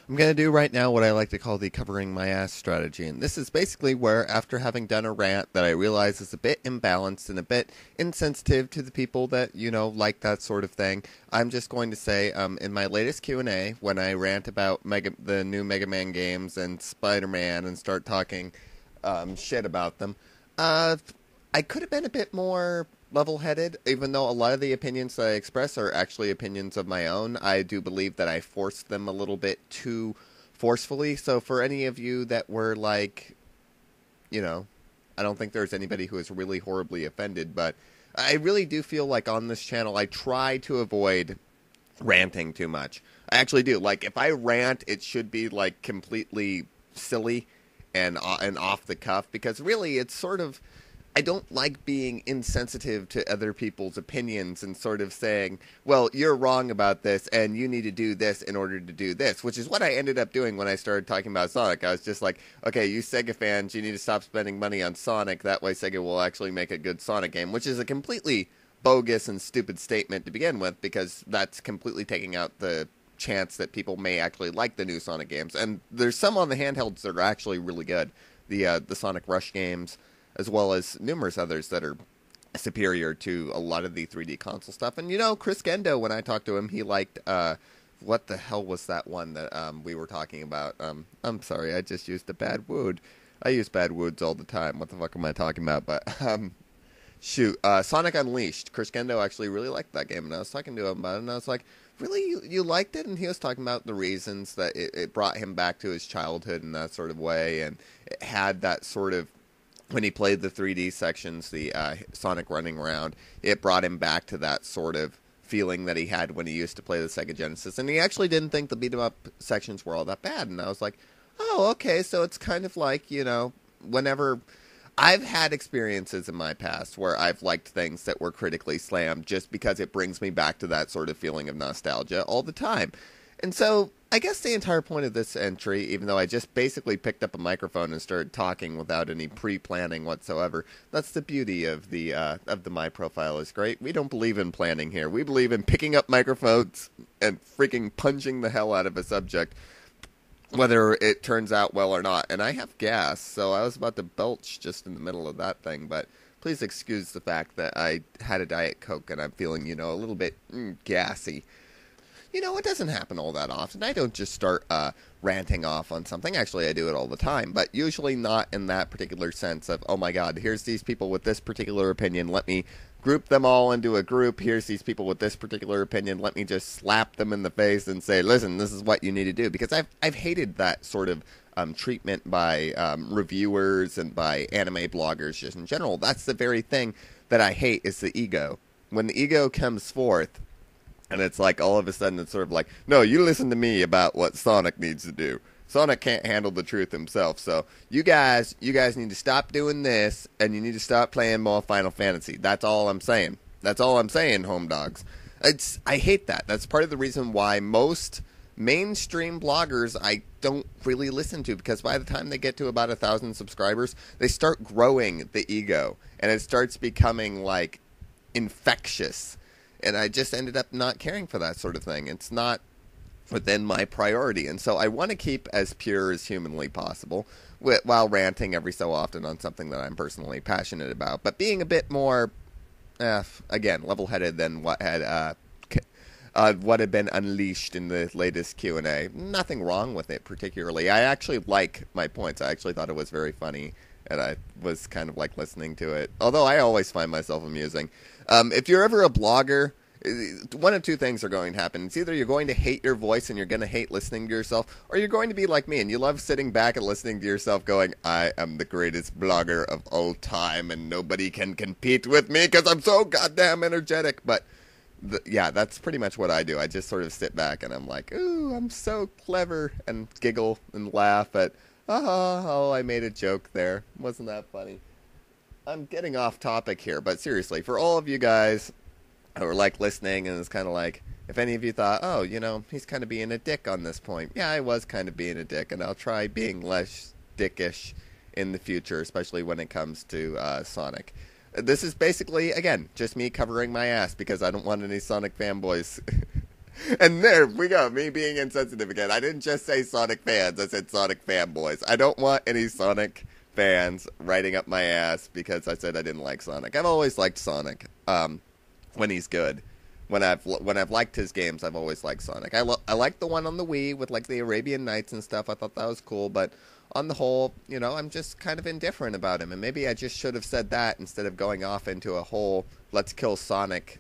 I'm going to do right now what I like to call the covering my ass strategy. And this is basically where, after having done a rant that I realize is a bit imbalanced and a bit insensitive to the people that, like that sort of thing, I'm just going to say, in my latest Q&A, when I rant about the new Mega Man games and Spider-Man and start talking shit about them, I could have been a bit more level-headed, even though a lot of the opinions that I express are actually opinions of my own. I do believe that I forced them a little bit too forcefully. So for any of you that were like, I don't think there's anybody who is really horribly offended, but I really do feel like on this channel I try to avoid ranting too much. I actually do. Like, if I rant, it should be like completely silly and off the cuff, because really it's sort of, I don't like being insensitive to other people's opinions and sort of saying, well, you're wrong about this and you need to do this in order to do this, which is what I ended up doing when I started talking about Sonic. I was just like, okay, you Sega fans, you need to stop spending money on Sonic. That way Sega will actually make a good Sonic game, which is a completely bogus and stupid statement to begin with, because that's completely taking out the chance that people may actually like the new Sonic games. And there's some on the handhelds that are actually really good. The Sonic Rush games, as well as numerous others that are superior to a lot of the 3D console stuff. And, Chris Gendo, when I talked to him, he liked, what the hell was that one that we were talking about? I'm sorry, I just used a bad word. I use bad words all the time. What the fuck am I talking about? But, Sonic Unleashed. Chris Gendo actually really liked that game, and I was talking to him about it, and I was like, really, you liked it? And he was talking about the reasons that it brought him back to his childhood in that sort of way, and it had that sort of, when he played the 3D sections, the Sonic running around, it brought him back to that sort of feeling that he had when he used to play the Sega Genesis. And he actually didn't think the beat-em-up sections were all that bad. And I was like, oh, okay, so it's kind of like, whenever I've had experiences in my past where I've liked things that were critically slammed just because it brings me back to that sort of feeling of nostalgia all the time. And so I guess the entire point of this entry, even though I just basically picked up a microphone and started talking without any pre-planning whatsoever, that's the beauty of the My Profile is Great. We don't believe in planning here. We believe in picking up microphones and freaking punching the hell out of a subject, whether it turns out well or not. And I have gas, so I was about to belch just in the middle of that thing, but please excuse the fact that I had a Diet Coke and I'm feeling, a little bit gassy. It doesn't happen all that often. I don't just start ranting off on something. Actually, I do it all the time, but usually not in that particular sense of, oh my god, here's these people with this particular opinion, let me group them all into a group. Here's these people with this particular opinion, let me just slap them in the face and say, listen, this is what you need to do. Because I've hated that sort of treatment by reviewers and by anime bloggers just in general. That's the very thing that I hate, is the ego. When the ego comes forth, and it's like, all of a sudden, it's sort of like, no, you listen to me about what Sonic needs to do. Sonic can't handle the truth himself, so you guys need to stop doing this, and you need to stop playing more Final Fantasy. That's all I'm saying. That's all I'm saying, home dogs. I hate that. That's part of the reason why most mainstream bloggers I don't really listen to, because by the time they get to about 1,000 subscribers, they start growing the ego, and it starts becoming, like, infectious. And I just ended up not caring for that sort of thing. It's not within my priority. And so I want to keep as pure as humanly possible while ranting every so often on something that I'm personally passionate about. But being a bit more, again, level-headed than what had been unleashed in the latest Q&A. Nothing wrong with it particularly. I actually like my points. I actually thought it was very funny, and I was kind of like listening to it. Although I always find myself amusing. If you're ever a blogger, one of two things are going to happen. It's either you're going to hate your voice and you're going to hate listening to yourself, or you're going to be like me and you love sitting back and listening to yourself going, I am the greatest blogger of all time and nobody can compete with me because I'm so goddamn energetic. But yeah, that's pretty much what I do. I just sort of sit back and I'm like, ooh, I'm so clever, and giggle and laugh at, oh, I made a joke there. Wasn't that funny? I'm getting off topic here, but seriously, for all of you guys who are like listening, and it's kind of like, if any of you thought, oh, he's kind of being a dick on this point. Yeah, I was kind of being a dick, and I'll try being less dickish in the future, especially when it comes to Sonic. This is basically, again, just me covering my ass because I don't want any Sonic fanboys And there we go, me being insensitive again. I didn't just say Sonic fans, I said Sonic fanboys. I don't want any Sonic fans writing up my ass because I said I didn't like Sonic. I've always liked Sonic when he's good. When I've liked his games, I've always liked Sonic. I like the one on the Wii with like the Arabian Nights and stuff. I thought that was cool, but on the whole, I'm just kind of indifferent about him. And maybe I just should have said that instead of going off into a whole let's kill Sonic